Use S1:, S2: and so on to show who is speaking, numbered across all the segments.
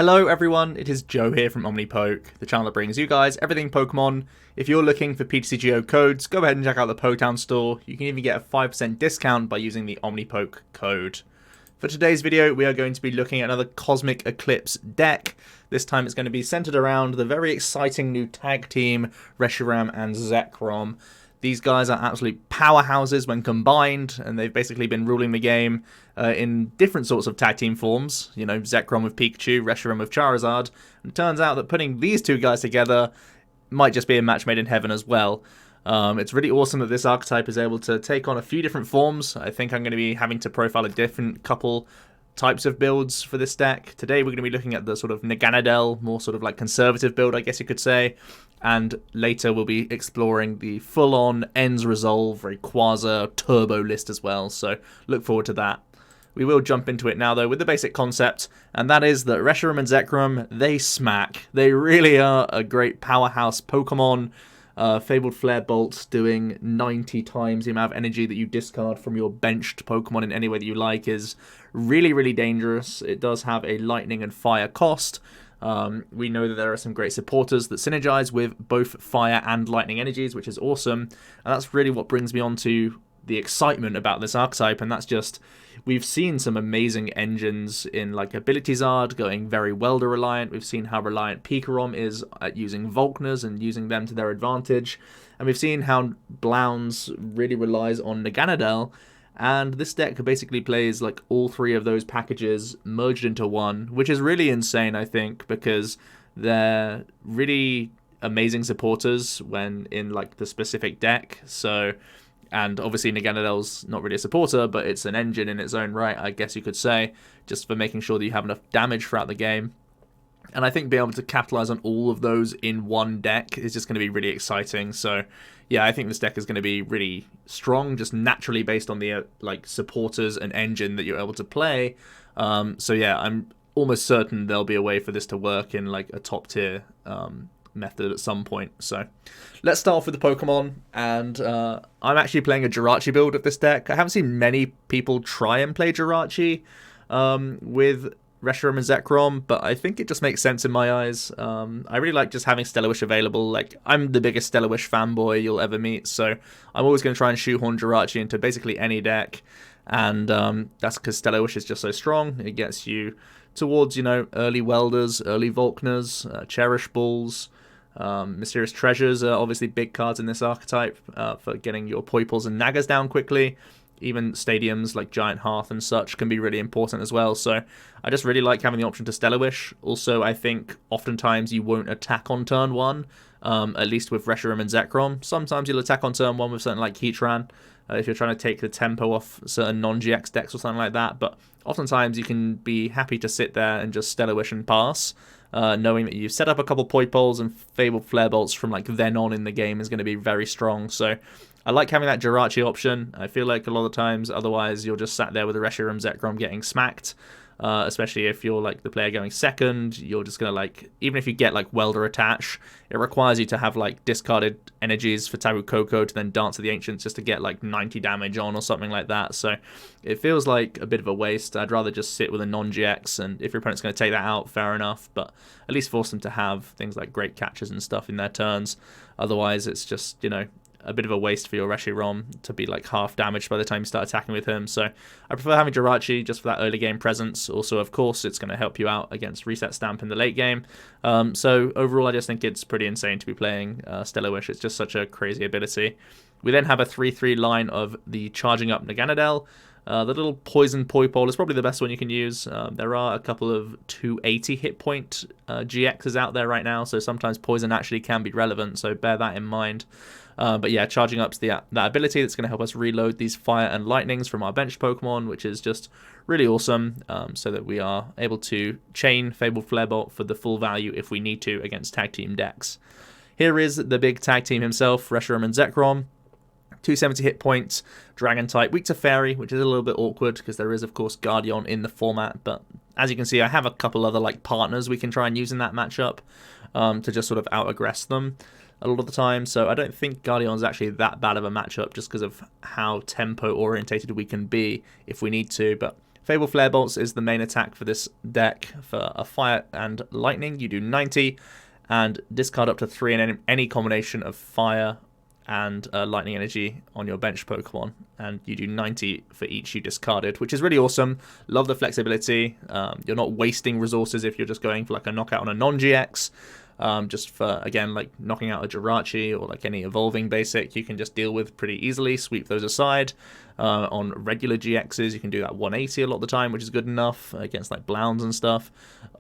S1: Hello everyone, it is Joe here from OmniPoke, the channel that brings you guys everything Pokemon. If you're looking for PTCGO codes, go ahead and check out the Poketown store. You can even get a 5% discount by using the OmniPoke code. For today's video, we are going to be looking at another Cosmic Eclipse deck. This time it's going to be centered around the very exciting new tag team, Reshiram&Zekrom. These guys are absolute powerhouses when combined, and they've basically been ruling the game in different sorts of tag team forms. You know, Zekrom with Pikachu, Reshiram with Charizard. And it turns out that putting these two guys together might just be a match made in heaven as well. It's really awesome that this archetype is able to take on a few different forms. I think I'm going to be having to profile a different couple types of builds for this deck. Today we're going to be looking at the sort of Naganadel, more sort of like conservative build, I guess you could say. And later we'll be exploring the full-on Ends Resolve, Rayquaza, Turbo list as well. So look forward to that. We will jump into it now, though, with the basic concept, and that is that Reshiram and Zekrom, they smack. They really are a great powerhouse Pokemon. Fabled Flare Bolt doing 90 times the amount of energy that you discard from your benched Pokemon in any way that you like is really, really dangerous. It does have a lightning and fire cost. We know that there are some great supporters that synergize with both fire and lightning energies, which is awesome. And that's really what brings me on to the excitement about this archetype, and that's just we've seen some amazing engines in like Ability-Zard going very Welder reliant. We've seen how reliant Pikarom is at using Volkners and using them to their advantage, and we've seen how Blounds really relies on Naganadel, and this deck basically plays like all three of those packages merged into one, which is really insane, I think, because they're really amazing supporters when in like the specific deck. So, and obviously Naganadel's not really a supporter, but it's an engine in its own right, I guess you could say, just for making sure that you have enough damage throughout the game. And I think being able to capitalize on all of those in one deck is just going to be really exciting. So yeah, I think this deck is going to be really strong, just naturally based on the like supporters and engine that you're able to play. So yeah, I'm almost certain there'll be a way for this to work in like a top tier method at some point. So let's start off with the Pokemon, and I'm actually playing a Jirachi build of this deck. I haven't seen many people try and play Jirachi with Reshiram and Zekrom, but I think it just makes sense in my eyes. I really like just having Stellar Wish available. Like, I'm the biggest Stellar Wish fanboy you'll ever meet, so I'm always going to try and shoehorn Jirachi into basically any deck, and that's because Stellar Wish is just so strong. It gets you towards, you know, early Welders, early Volkners, Cherish Balls. Mysterious Treasures are obviously big cards in this archetype for getting your Poipoles and Nagas down quickly. Even stadiums like Giant Hearth and such can be really important as well. So I just really like having the option to Stellar Wish. Also, I think oftentimes you won't attack on turn 1, at least with Reshiram and Zekrom. Sometimes you'll attack on turn 1 with something like Heatran, if you're trying to take the tempo off certain non-GX decks or something like that. But oftentimes you can be happy to sit there and just Stellar Wish and pass, knowing that you've set up a couple Poipoles and Fabled Flare Bolts from like then on in the game is going to be very strong. So I like having that Jirachi option. I feel like a lot of times otherwise you're just sat there with the Reshiram&Zekrom getting smacked. Especially if you're like the player going second, you're just gonna like, even if you get like Welder attach, it requires you to have like discarded energies for Tapu Koko to then dance to the Ancients just to get like 90 damage on or something like that. So it feels like a bit of a waste. I'd rather just sit with a non-GX, and if your opponent's going to take that out, fair enough, but at least force them to have things like great catches and stuff in their turns. Otherwise it's just, you know, a bit of a waste for your ReshiRom to be like half damaged by the time you start attacking with him. So I prefer having Jirachi just for that early game presence. Also, of course, it's going to help you out against Reset Stamp in the late game. So overall, I just think it's pretty insane to be playing Stellar Wish. It's just such a crazy ability. We then have a 3-3 line of the charging up Naganadel. The little Poison Poipole is probably the best one you can use. There are a couple of 280 hit point GXs out there right now, so sometimes Poison actually can be relevant, so bear that in mind. But yeah, charging up to that ability that's going to help us reload these Fire and Lightnings from our benched Pokemon, which is just really awesome, so that we are able to chain Fabled Flare Bolt for the full value if we need to against tag team decks. Here is the big tag team himself, Reshiram and Zekrom. 270 hit points, Dragon type, weak to Fairy, which is a little bit awkward because there is, of course, Guardian in the format. But as you can see, I have a couple other like partners we can try and use in that matchup to just sort of out-aggress them a lot of the time. So I don't think Guardian is actually that bad of a matchup just because of how tempo-orientated we can be if we need to. But
S2: Fable Flare Bolts is the main attack for this deck. For a fire and lightning, you do 90, and discard up to 3 in any combination of fire and lightning energy on your bench Pokemon, and you do 90 for each you discarded, which is really awesome. Love the flexibility. You're not wasting resources if you're just going for like a knockout on a non-GX. Just for, again, like knocking out a Jirachi or like any evolving basic, you can just deal with pretty easily, sweep those aside. On regular GXs, you can do that 180 a lot of the time, which is good enough against like Blounds and stuff.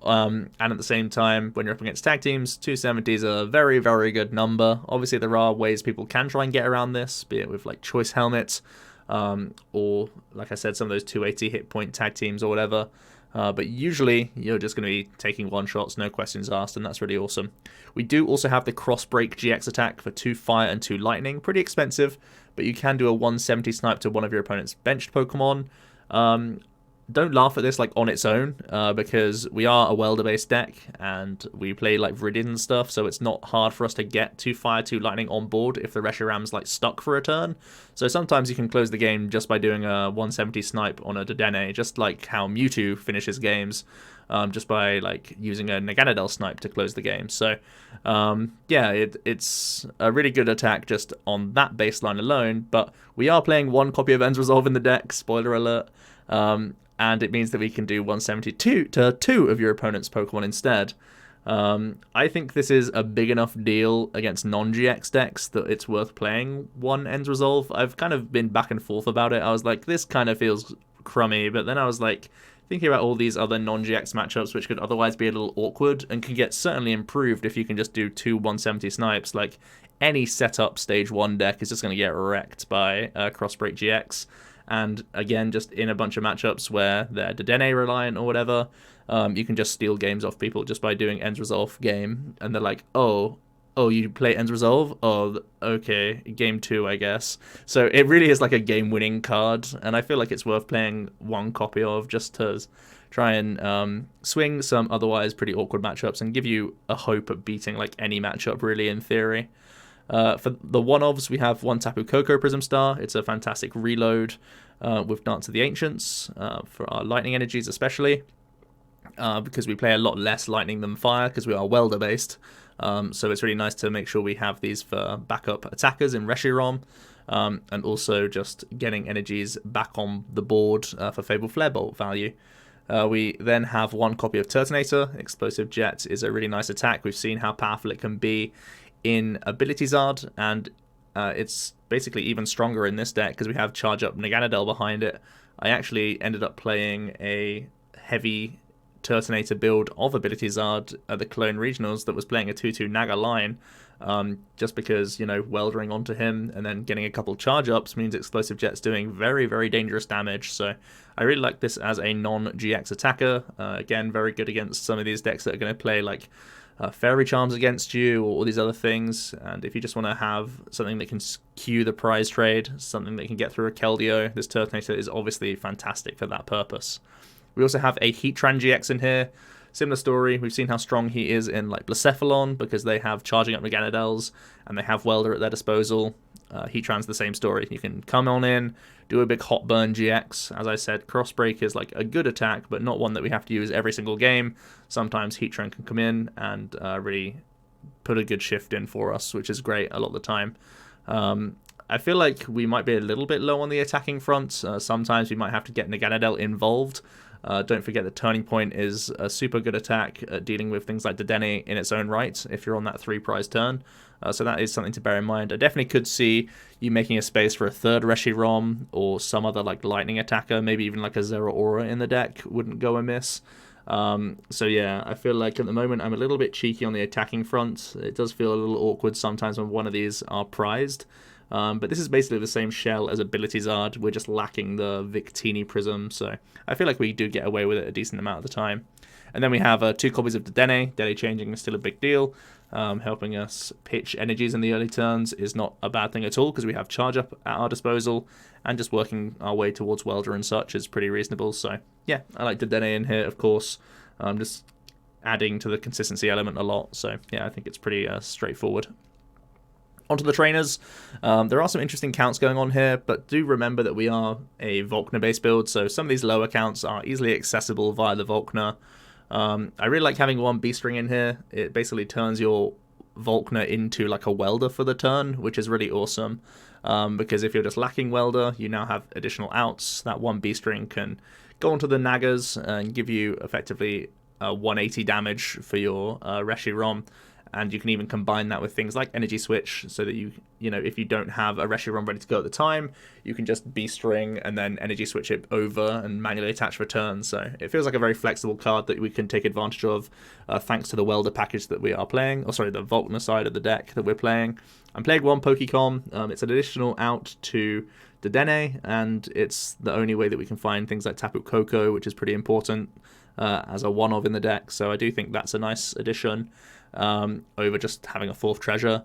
S2: And at the same time, when you're up against tag teams, 270 is a very, very good number. Obviously, there are ways people can try and get around this, be it with like choice helmets, or like I said, some of those 280 hit point tag teams or whatever. But usually you're just going to be taking one-shots, no questions asked, and that's really awesome. We do also have the Crossbreak GX attack for 2 fire and 2 lightning. Pretty expensive, but you can do a 170 snipe to one of your opponent's benched Pokemon. Don't laugh at this like on its own, because we are a Welder based deck and we play like Viridian and stuff, so it's not hard for us to get 2 fire, 2 lightning on board if the Reshiram's like stuck for a turn. So sometimes you can close the game just by doing a 170 snipe on a Dedenne, just like how Mewtwo finishes games, just by like using a Naganadel snipe to close the game. So yeah, it's a really good attack just on that baseline alone, but we are playing 1 copy of End's Resolve in the deck, spoiler alert. And it means that we can do 172 to 2 of your opponent's Pokemon instead. I think this is a big enough deal against non-GX decks that it's worth playing 1 End's Resolve. I've kind of been back and forth about it. I was like, this kind of feels crummy, but then I was like, thinking about all these other non-GX matchups which could otherwise be a little awkward and can get certainly improved if you can just do 2 170 snipes. Like, any setup stage 1 deck is just going to get wrecked by Crossbreak GX. And again, just in a bunch of matchups where they're Dedenne reliant or whatever, you can just steal games off people just by doing End's Resolve game. And they're like, oh, you play End's Resolve? Oh, okay, game 2, I guess. So it really is like a game-winning card. And I feel like it's worth playing 1 copy of just to try and swing some otherwise pretty awkward matchups and give you a hope of beating like any matchup really in theory. For the one-offs, we have 1 Tapu Koko Prism Star. It's a fantastic reload with Dance of the Ancients for our lightning energies especially, because we play a lot less lightning than fire because we are Welder based. So it's really nice to make sure we have these for backup attackers in ReshiRom, and also just getting energies back on the board for Fable Flare Bolt value. We then have 1 copy of Turtonator. Explosive Jet is a really nice attack. We've seen how powerful it can be in Ability Zard, and it's basically even stronger in this deck because we have Charge Up Naganadel behind it. I actually ended up playing a heavy Turtonator build of Ability Zard at the Clone Regionals that was playing a 2-2 Naga line, just because, you know, weldering onto him and then getting a couple charge ups means Explosive Jet's doing very, very dangerous damage. So I really like this as a non-GX attacker. Again, very good against some of these decks that are going to play like Fairy Charms against you or all these other things. And if you just want to have something that can queue the prize trade, something that can get through a Keldeo, this Turtonator is obviously fantastic for that purpose. We also have a Heatran GX in here. Similar story. We've seen how strong he is in like Blacephalon because they have charging up Naganadels and they have Welder at their disposal. Heatran's the same story. You can come on in, do a big hot burn GX. As I said, Crossbreak is like a good attack, but not one that we have to use every single game. Sometimes Heatran can come in and really put a good shift in for us, which is great a lot of the time. I feel like we might be a little bit low on the attacking front. Sometimes we might have to get Naganadel involved. Don't forget that Turning Point is a super good attack at dealing with things like Dedenne in its own right if you're on that 3 prize turn. So that is something to bear in mind. I definitely could see you making a space for a 3rd ReshiRom or some other like lightning attacker, maybe even like a Zero Aura in the deck wouldn't go amiss. So yeah, I feel like at the moment I'm a little bit cheeky on the attacking front. It does feel a little awkward sometimes when one of these are prized. But this is basically the same shell as Ability Zard. We're just lacking the Victini Prism, so I feel like we do get away with it a decent amount of the time. And then we have 2 copies of Dedenne. Dedenne changing is still a big deal. Helping us pitch energies in the early turns is not a bad thing at all because we have Charge Up at our disposal, and just working our way towards Welder and such is pretty reasonable. So yeah, I like Dedenne in here, of course. Just adding to the consistency element a lot. So yeah, I think it's pretty straightforward. Onto the trainers, there are some interesting counts going on here, but do remember that we are a Volkner-based build, so some of these lower counts are easily accessible via the Volkner. I really like having one B-string in here. It basically turns your Volkner into like a Welder for the turn, which is really awesome, because if you're just lacking Welder, you now have additional outs. That one B-string can go onto the Nagas and give you effectively 180 damage for your ReshiRom. And you can even combine that with things like Energy Switch, so that you know, if you don't have a ReshiRom ready to go at the time, you can just B-string and then Energy Switch it over and manually attach for turns. So it feels like a very flexible card that we can take advantage of, thanks to the Welder package that we are playing. Or sorry, the Volkner side of the deck that we're playing. I'm playing one Pokecom. It's an additional out to Dedenne, and it's the only way that we can find things like Tapu Koko, which is pretty important as a one-of in the deck. So I do think that's a nice addition. Over just having a fourth treasure.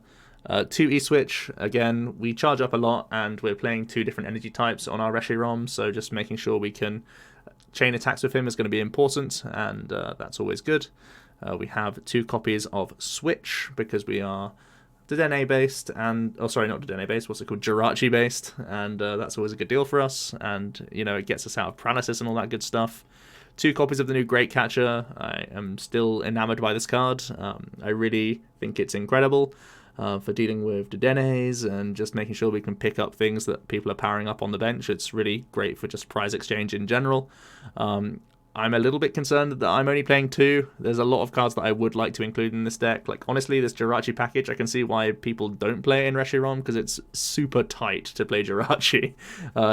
S2: 2 E-Switch, again, we charge up a lot, and we're playing 2 different energy types on our ReshiRom, so just making sure we can chain attacks with him is going to be important, and that's always good. We have 2 copies of Switch, because we are Dedenne based, and, oh sorry, not Dedenne based, what's it called, Jirachi based, and that's always a good deal for us, and, you know, it gets us out of paralysis and all that good stuff. 2 copies of the new Great Catcher. I am still enamored by this card. I really think it's incredible for dealing with Dedennes and just making sure we can pick up things that people are powering up on the bench. It's really great for just prize exchange in general. I'm a little bit concerned that I'm only playing 2. There's a lot of cards that I would like to include in this deck. Like, honestly, this Jirachi package, I can see why people don't play it in ReshiRom, because it's super tight to play Jirachi.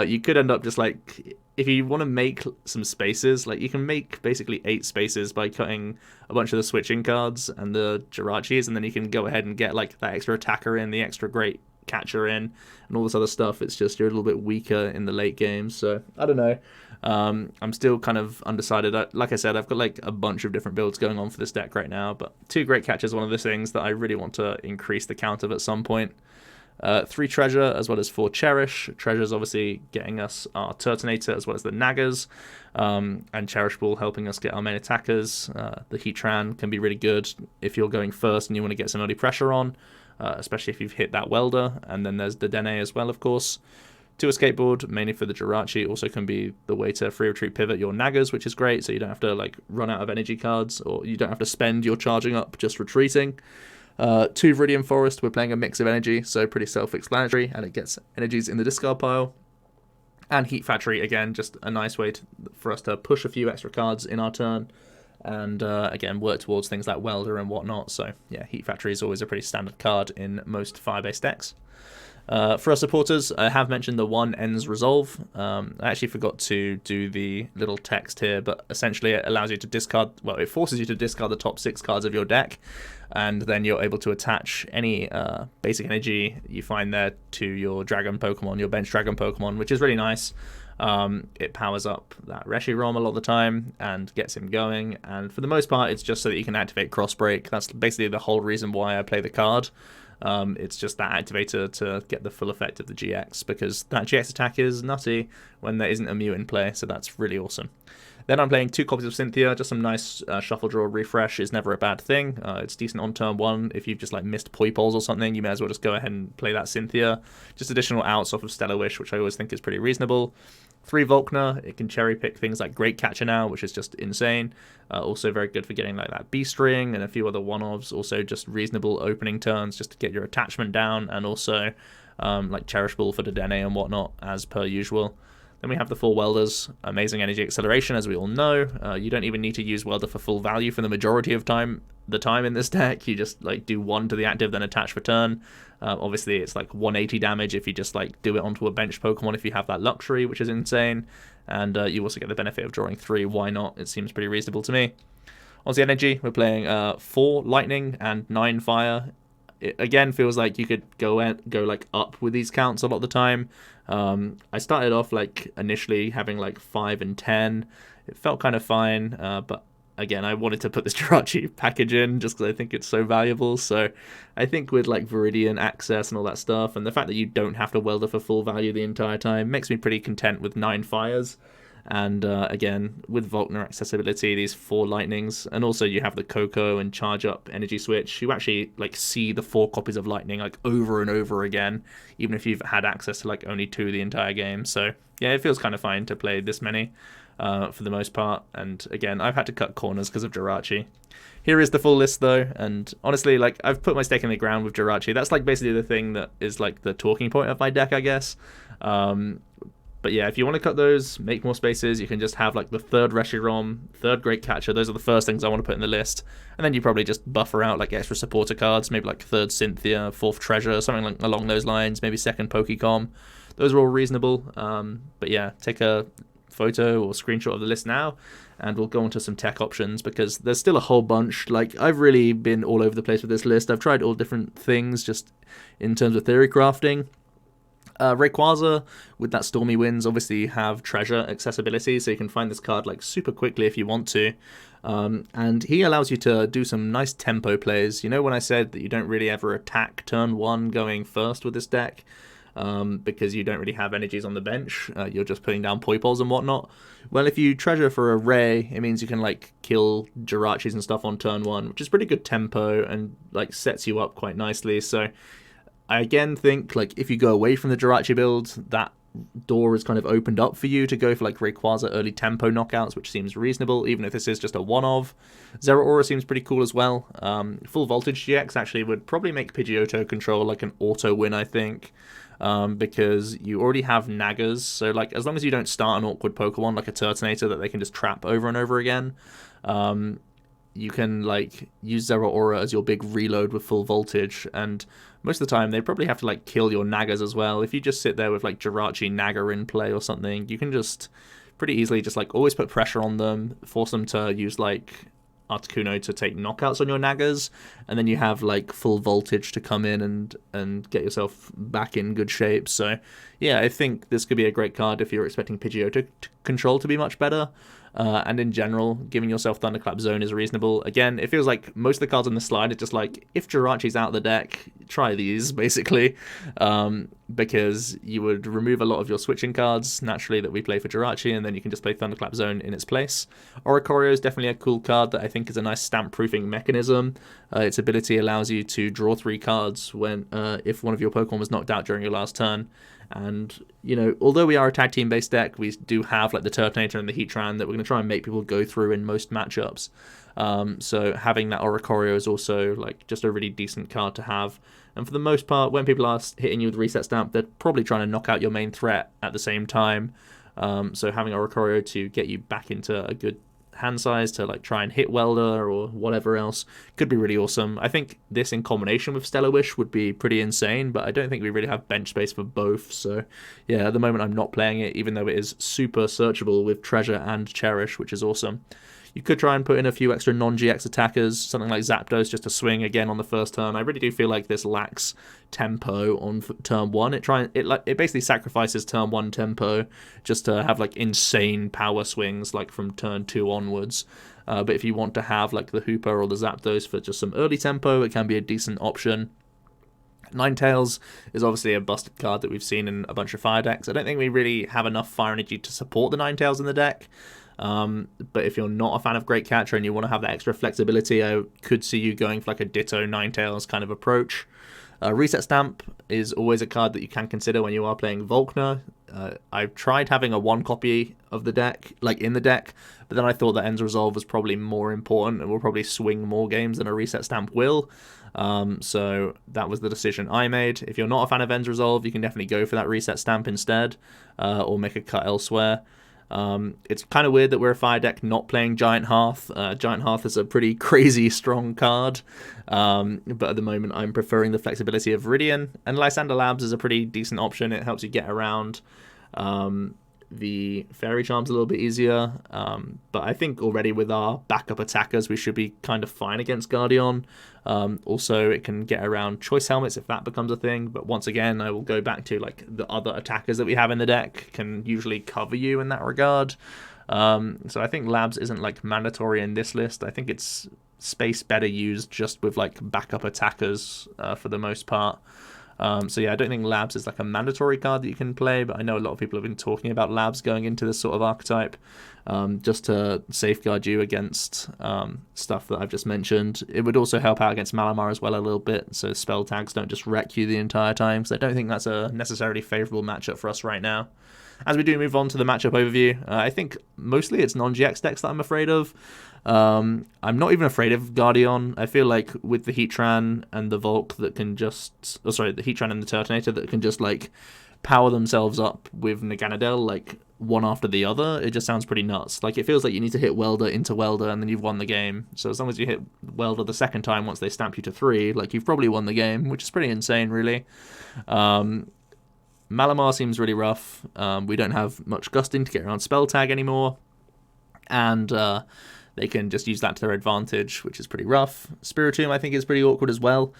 S2: You could end up just, like, if you want to make some spaces, like, you can make basically 8 spaces by cutting a bunch of the switching cards and the Jirachis, and then you can go ahead and get, like, that extra attacker in, the extra great catcher in, and all this other stuff. It's just you're a little bit weaker in the late game, so I don't know. I'm still kind of undecided. Like I said, I've got like a bunch of different builds going on for this deck right now, but 2 great catchers is one of those things that I really want to increase the count of at some point. 3 treasure as well as 4 cherish. Treasure's obviously getting us our Turtonator as well as the Nagas, and Cherish Ball helping us get our main attackers. The Heatran can be really good if you're going first and you want to get some early pressure on, especially if you've hit that Welder. And then there's the Dedenne as well, of course. 2 escape board, mainly for the Jirachi, also can be the way to free retreat pivot your Nagas, which is great, so you don't have to like run out of energy cards, or you don't have to spend your charging up just retreating. 2 Viridian Forest, we're playing a mix of energy, so pretty self-explanatory, and it gets energies in the discard pile. And Heat Factory, again, just a nice way for us to push a few extra cards in our turn, and again, work towards things like Welder and whatnot. So yeah, Heat Factory is always a pretty standard card in most fire-based decks. For our supporters, I have mentioned the 1 ends resolve. I actually forgot to do the little text here, but essentially it allows you to discard, well, it forces you to discard the top 6 cards of your deck, and then you're able to attach any basic energy you find there to your dragon Pokemon, your bench dragon Pokemon, which is really nice. It powers up that ReshiRom a lot of the time and gets him going, and for the most part it's just so that you can activate Crossbreak. That's basically the whole reason why I play the card. It's just that activator to get the full effect of the GX, because that GX attack is nutty when there isn't a Mew in play, so that's really awesome. Then I'm playing 2 copies of Cynthia. Just some nice shuffle draw refresh is never a bad thing. It's decent on turn 1. If you've just like missed Poipoles or something, you may as well just go ahead and play that Cynthia. Just additional outs off of Stellar Wish, which I always think is pretty reasonable. 3 Volkner, it can cherry pick things like Great Catcher now, which is just insane. Also very good for getting like that B-String and a few other one-offs. Also just reasonable opening turns just to get your attachment down, and also like Cherish Ball for Dedenne and whatnot, as per usual. Then we have the 4 Welders, amazing energy acceleration, as we all know. You don't even need to use Welder for full value for the majority of the time in this deck. You just like do 1 to the active, then attach for turn. Obviously, it's like 180 damage if you just like do it onto a bench Pokemon if you have that luxury, which is insane. And you also get the benefit of drawing 3. Why not? It seems pretty reasonable to me. On the energy, we're playing 4 lightning and 9 fire. It again feels like you could go like up with these counts a lot of the time. I started off like initially having like 5 and 10. It felt kind of fine, but again, I wanted to put this Jirachi package in just because I think it's so valuable. So I think with like Viridian access and all that stuff, and the fact that you don't have to Welder for full value the entire time, makes me pretty content with 9 fires. And again, with Volkner accessibility, these 4 lightnings, and also you have the Koko and charge up energy switch. You actually like see the 4 copies of lightning like over and over again, even if you've had access to like only 2 the entire game. So yeah, it feels kind of fine to play this many for the most part. And again, I've had to cut corners because of Jirachi. Here is the full list though, and honestly, like I've put my stake in the ground with Jirachi. That's like basically the thing that is like the talking point of my deck, I guess. But yeah, if you want to cut those, make more spaces, you can just have like the 3rd ReshiRom, 3rd Great Catcher. Those are the first things I want to put in the list. And then you probably just buffer out like extra supporter cards, maybe like 3rd Cynthia, 4th Treasure, something like along those lines, maybe 2nd Pokecom. Those are all reasonable. But yeah, take a photo or screenshot of the list now, and we'll go on to some tech options because there's still a whole bunch. Like I've really been all over the place with this list. I've tried all different things just in terms of theory crafting. Rayquaza, with that Stormy Winds, obviously have treasure accessibility, so you can find this card like super quickly if you want to. And he allows you to do some nice tempo plays. You know when I said that you don't really ever attack turn 1 going first with this deck, because you don't really have energies on the bench, you're just putting down Poipoles and whatnot. Well, if you treasure for a Ray, it means you can like kill Jirachis and stuff on turn 1, which is pretty good tempo and like sets you up quite nicely. So I again think like if you go away from the Jirachi build, that door is kind of opened up for you to go for like Rayquaza early tempo knockouts, which seems reasonable, even if this is just a one-of. Zeraora seems pretty cool as well. Full Voltage GX actually would probably make Pidgeotto control like an auto win, I think, because you already have Nagas, so like as long as you don't start an awkward Pokemon like a Turtonator that they can just trap over and over again, you can like use Zeraora as your big reload with full voltage, and most of the time they probably have to like kill your Nagas as well. If you just sit there with like Jirachi Naga in play or something, you can just pretty easily just like always put pressure on them, force them to use like Articuno to take knockouts on your Nagas, and then you have like full voltage to come in and get yourself back in good shape. So yeah, I think this could be a great card if you're expecting Pidgeotto control to be much better. And in general, giving yourself Thunderclap Zone is reasonable. Again, it feels like most of the cards on the slide are just like, if Jirachi's out of the deck, try these, basically. Because you would remove a lot of your switching cards, naturally, that we play for Jirachi, and then you can just play Thunderclap Zone in its place. Oricorio is definitely a cool card that I think is a nice stamp-proofing mechanism. Its ability allows you to draw 3 cards when if one of your Pokemon was knocked out during your last turn. And, you know, although we are a tag team-based deck, we do have, like, the Turtonator and the Heatran that we're going to try and make people go through in most matchups. So having that Oricorio is also, like, just a really decent card to have. And for the most part, when people are hitting you with Reset Stamp, they're probably trying to knock out your main threat at the same time. So having Oricorio to get you back into a good hand size to like try and hit Welder or whatever else could be really awesome. I think this in combination with Stellar Wish would be pretty insane, but I don't think we really have bench space for both. So yeah, at the moment I'm not playing it, even though it is super searchable with Treasure and Cherish, which is awesome. You could try and put in a few extra non-GX attackers, something like Zapdos just to swing again on the first turn. I really do feel like this lacks tempo on turn 1. It basically sacrifices turn 1 tempo just to have like insane power swings like from turn 2 onwards. But if you want to have like the Hooper or the Zapdos for just some early tempo, it can be a decent option. Ninetales is obviously a busted card that we've seen in a bunch of fire decks. I don't think we really have enough fire energy to support the Ninetales in the deck. But if you're not a fan of Great Catcher and you want to have that extra flexibility, I could see you going for like a Ditto Ninetales kind of approach. Reset Stamp is always a card that you can consider when you are playing Volkner. I've tried having a 1 copy of the deck, like in the deck, but then I thought that End's Resolve was probably more important and will probably swing more games than a Reset Stamp will. So that was the decision I made. If you're not a fan of End's Resolve, you can definitely go for that Reset Stamp instead, or make a cut elsewhere. It's kind of weird that we're a fire deck not playing Giant Hearth. Giant Hearth is a pretty crazy strong card, but at the moment I'm preferring the flexibility of Viridian, and Lysander Labs is a pretty decent option. It helps you get around the Fairy Charms a little bit easier, but I think already with our backup attackers we should be kind of fine against Guardian. Also it can get around Choice Helmets if that becomes a thing, but once again I will go back to like the other attackers that we have in the deck can usually cover you in that regard. So I think Labs isn't like mandatory in this list. I think it's space better used just with like backup attackers for the most part. So yeah, I don't think Labs is like a mandatory card that you can play, but I know a lot of people have been talking about Labs going into this sort of archetype, just to safeguard you against stuff that I've just mentioned. It would also help out against Malamar as well a little bit, so spell tags don't just wreck you the entire time, because I don't think that's a necessarily favourable matchup for us right now. As we do move on to the matchup overview, I think mostly it's non-GX decks that I'm afraid of. I'm not even afraid of Guardian. I feel like with the Heatran and the Volk that can just... Oh, sorry, the Heatran and the Turtonator that can just, like, power themselves up with Naganadel, like, one after the other, it just sounds pretty nuts. Like, it feels like you need to hit Welder into Welder and then you've won the game. So as long as you hit Welder the second time once they stamp you to 3, like, you've probably won the game, which is pretty insane, really. Malamar seems really rough. We don't have much gusting to get around spell tag anymore. And they can just use that to their advantage, which is pretty rough. Spiritomb, I think, is pretty awkward as well,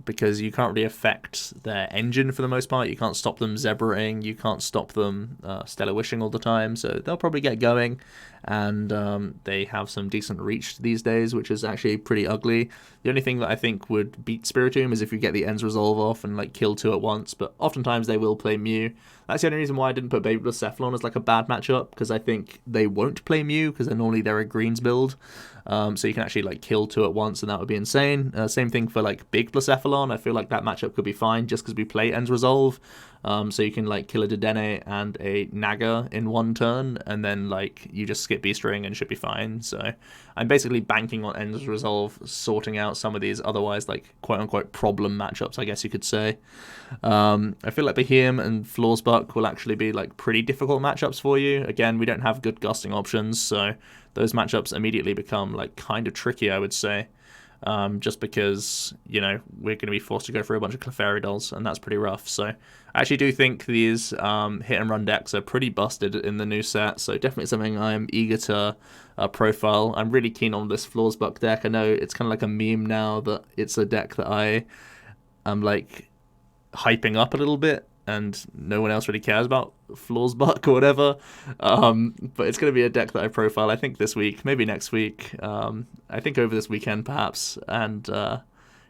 S2: because you can't really affect their engine for the most part. You can't stop them zebraing. You can't stop them Stellar Wishing all the time. So they'll probably get going. And they have some decent reach these days, which is actually pretty ugly. The only thing that I think would beat Spiritomb is if you get the Ends Resolve off and like kill 2 at once, but oftentimes they will play Mew. That's the only reason why I didn't put Baby Blacephalon as like a bad matchup, because I think they won't play Mew, because normally they're a greens build. So you can actually like kill 2 at once, and that would be insane. Same thing for like Big Blacephalon. I feel like that matchup could be fine just because we play Ends Resolve. So you can like kill a Dedenne and a Naga in one turn, and then like you just skip Beast Ring and should be fine. So I'm basically banking on Ends Resolve sorting out some of these otherwise like quote unquote problem matchups, I guess you could say. I feel like Behemoth and Florsbuck will actually be like pretty difficult matchups for you. Again, we don't have good gusting options, so those matchups immediately become like kind of tricky, I would say. Just because, you know, we're going to be forced to go through a bunch of Clefairy and that's pretty rough. So I actually do think these hit and run decks are pretty busted in the new set, so definitely something I'm eager to profile. I'm really keen on this Florsbuck deck. I know it's kind of like a meme now that it's a deck that I am like hyping up a little bit, and no one else really cares about Florsbuck or whatever. But it's going to be a deck that I profile, I think, this week, maybe next week. I think over this weekend, perhaps. And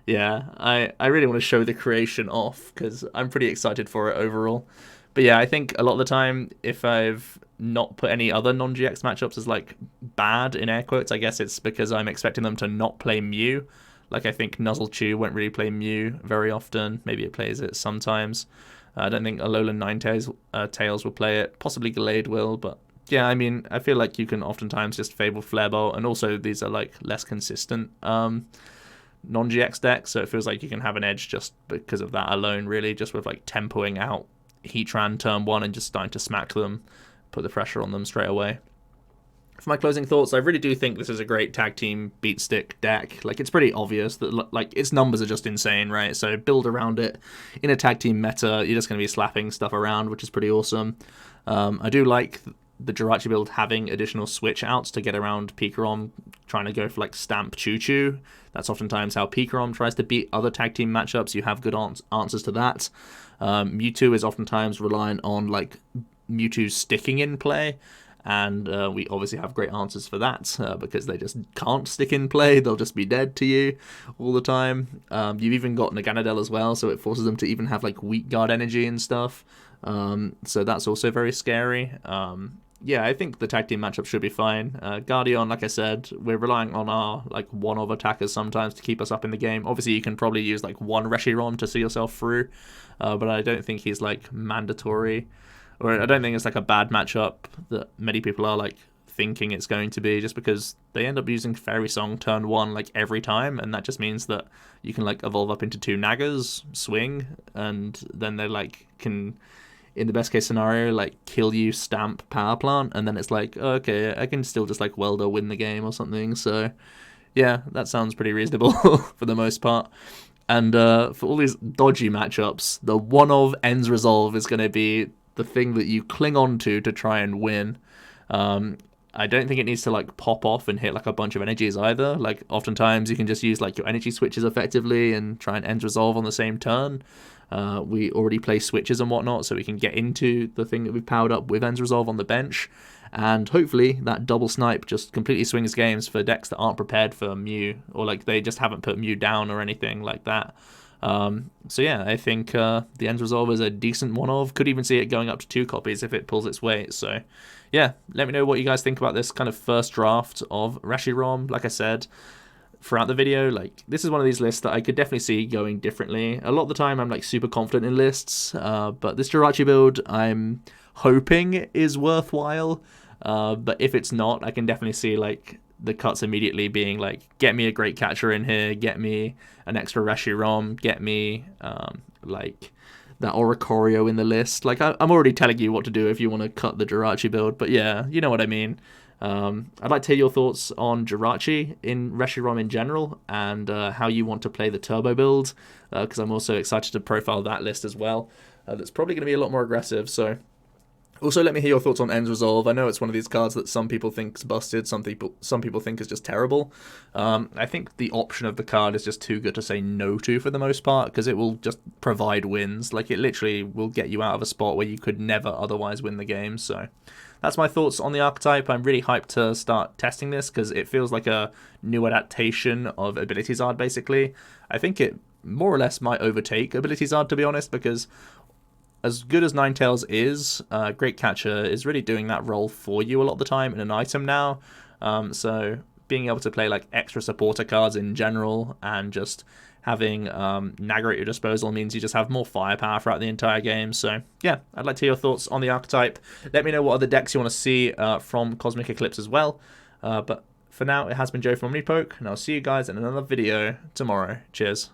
S2: yeah, I really want to show the creation off, because I'm pretty excited for it overall. But yeah, I think a lot of the time, if I've not put any other non-GX matchups as like bad, in air quotes, I guess it's because I'm expecting them to not play Mew. Like, I think Nuzzlechew won't really play Mew very often. Maybe it plays it sometimes. I don't think Alolan Ninetales will play it. Possibly Gallade will, but yeah, I mean, I feel like you can oftentimes just Fable Flarebolt, and also these are like less consistent non-GX decks, so it feels like you can have an edge just because of that alone, really, just with like tempoing out Heatran turn 1 and just starting to smack them, put the pressure on them straight away. For my closing thoughts, I really do think this is a great tag team beat stick deck. Like, it's pretty obvious that like its numbers are just insane, right? So build around it. In a tag team meta, you're just going to be slapping stuff around, which is pretty awesome. I do like the Jirachi build having additional switch outs to get around Pikarom, trying to go for like Stamp Choo Choo. That's oftentimes how Pikarom tries to beat other tag team matchups. You have good answers to that. Mewtwo is oftentimes reliant on like Mewtwo sticking in play. And we obviously have great answers for that, because they just can't stick in play. They'll just be dead to you all the time. You've even got Naganadel as well, so it forces them to even have like weak guard energy and stuff. So that's also very scary. Yeah, I think the tag team matchup should be fine. Guardian, like I said, we're relying on our like one-of attackers sometimes to keep us up in the game. Obviously, you can probably use like one ReshiRom to see yourself through, but I don't think he's like mandatory. Or I don't think it's like a bad matchup that many people are like thinking it's going to be, just because they end up using Fairy Song turn 1 like every time, and that just means that you can like evolve up into 2 Nagas, swing, and then they like can, in the best case scenario, like kill you, stamp, power plant, and then it's like, okay, I can still just like Welder win the game or something. So yeah, that sounds pretty reasonable for the most part. And for all these dodgy matchups, the one of Ends Resolve is going to be the thing that you cling on to try and win. I don't think it needs to like pop off and hit like a bunch of energies either. Like, oftentimes you can just use like your energy switches effectively and try and End Resolve on the same turn. We already play switches and whatnot, so we can get into the thing that we've powered up with End Resolve on the bench, and hopefully that double snipe just completely swings games for decks that aren't prepared for Mew, or like they just haven't put Mew down or anything like that. So yeah, I think the End Resolve is a decent one-of. Could even see it going up to 2 copies if it pulls its weight. So yeah, let me know what you guys think about this kind of first draft of ReshiRom. Like I said throughout the video, like, this is one of these lists that I could definitely see going differently. A lot of the time I'm like super confident in lists, but this Jirachi build I'm hoping is worthwhile. But if it's not, I can definitely see like the cuts immediately being like, get me a great catcher in here, get me an extra ReshiRom, get me like that Oricorio in the list. Like, I'm already telling you what to do if you want to cut the Jirachi build, but yeah, you know what I mean. I'd like to hear your thoughts on Jirachi in ReshiRom in general, and how you want to play the turbo build, because I'm also excited to profile that list as well. That's probably going to be a lot more aggressive, so also let me hear your thoughts on End's Resolve. I know it's one of these cards that some people think is busted, some people think is just terrible. I think the option of the card is just too good to say no to for the most part, because it will just provide wins. Like, it literally will get you out of a spot where you could never otherwise win the game, so that's my thoughts on the archetype. I'm really hyped to start testing this because it feels like a new adaptation of Ability Zard, basically. I think it more or less might overtake Ability Zard, to be honest, because as good as Ninetales is, Great Catcher is really doing that role for you a lot of the time in an item now. So being able to play like extra supporter cards in general and just having Naga at your disposal means you just have more firepower throughout the entire game. So yeah, I'd like to hear your thoughts on the archetype. Let me know what other decks you want to see from Cosmic Eclipse as well. But for now, it has been Joe from OmniPoke, and I'll see you guys in another video tomorrow. Cheers.